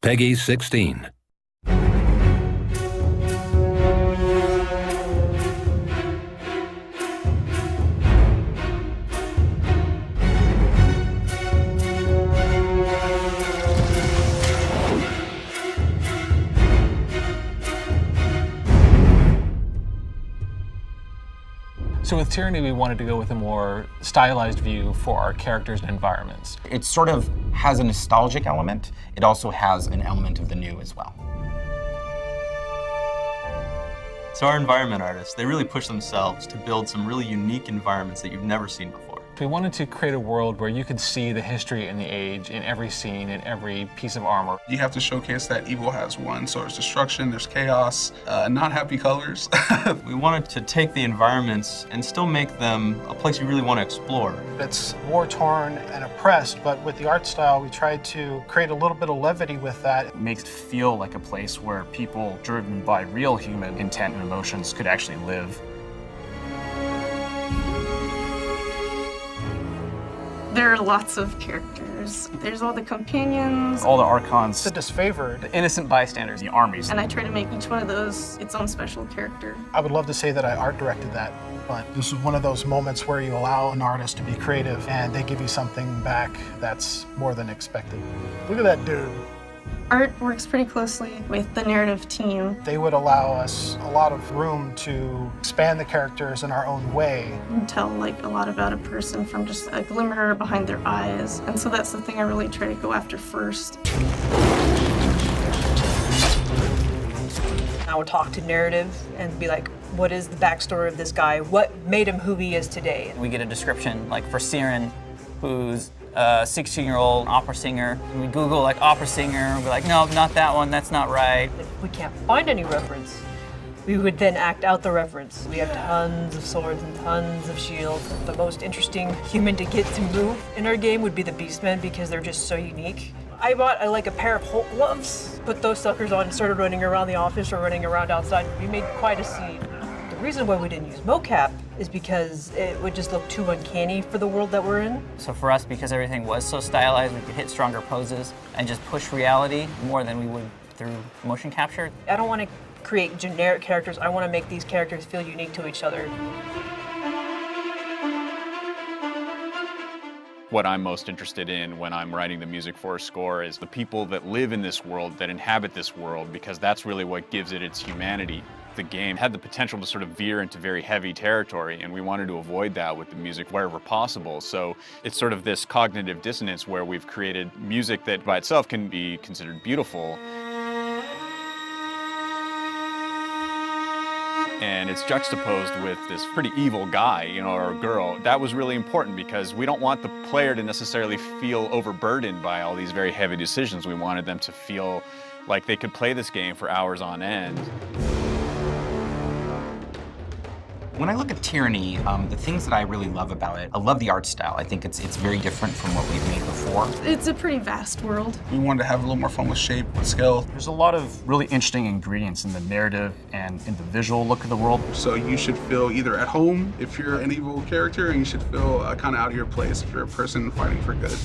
Peggy 16. So with Tyranny, we wanted to go with a more stylized view for our characters and environments. It sort of has a nostalgic element. It also has an element of the new as well. So our environment artists, they really push themselves to build some really unique environments that you've never seen before. We wanted to create a world where you could see the history and the age in every scene, in every piece of armor. You have to showcase that evil has won. So there's destruction, there's chaos, not happy colors. We wanted to take the environments and still make them a place you really want to explore. It's war-torn and oppressed, but with the art style, we tried to create a little bit of levity with that. It makes it feel like a place where people driven by real human intent and emotions could actually live. There are lots of characters. There's all the companions. All the archons. The disfavored. The innocent bystanders. The armies. And I try to make each one of those its own special character. I would love to say that I art directed that, but this is one of those moments where you allow an artist to be creative and they give you something back that's more than expected. Look at that dude. Art works pretty closely with the narrative team. They would allow us a lot of room to expand the characters in our own way. You can tell like a lot about a person from just a glimmer behind their eyes. And so that's the thing I really try to go after first. I would talk to narrative and be like, what is the backstory of this guy? What made him who he is today? We get a description like for Siren, who's a 16-year-old opera singer. And we Google like opera singer, and we're like, no, not that one, that's not right. If we can't find any reference, we would then act out the reference. We have tons of swords and tons of shields. The most interesting human to get to move in our game would be the Beastmen because they're just so unique. I bought like a pair of Hulk gloves, put those suckers on and started running around the office or running around outside. We made quite a scene. The reason why we didn't use mocap is because it would just look too uncanny for the world that we're in. So for us, because everything was so stylized, we could hit stronger poses and just push reality more than we would through motion capture. I don't want to create generic characters. I want to make these characters feel unique to each other. What I'm most interested in when I'm writing the music for a score is the people that live in this world, that inhabit this world, because that's really what gives it its humanity. The game had the potential to sort of veer into very heavy territory, and we wanted to avoid that with the music wherever possible. So it's sort of this cognitive dissonance where we've created music that by itself can be considered beautiful, and it's juxtaposed with this pretty evil guy, you know, or girl. That was really important because we don't want the player to necessarily feel overburdened by all these very heavy decisions. We wanted them to feel like they could play this game for hours on end. When I look at Tyranny, the things that I really love about it, I love the art style. I think it's very different from what we've made before. It's a pretty vast world. We wanted to have a little more fun with shape, with scale. There's a lot of really interesting ingredients in the narrative and in the visual look of the world. So you should feel either at home if you're an evil character, and you should feel kind of out of your place if you're a person fighting for good.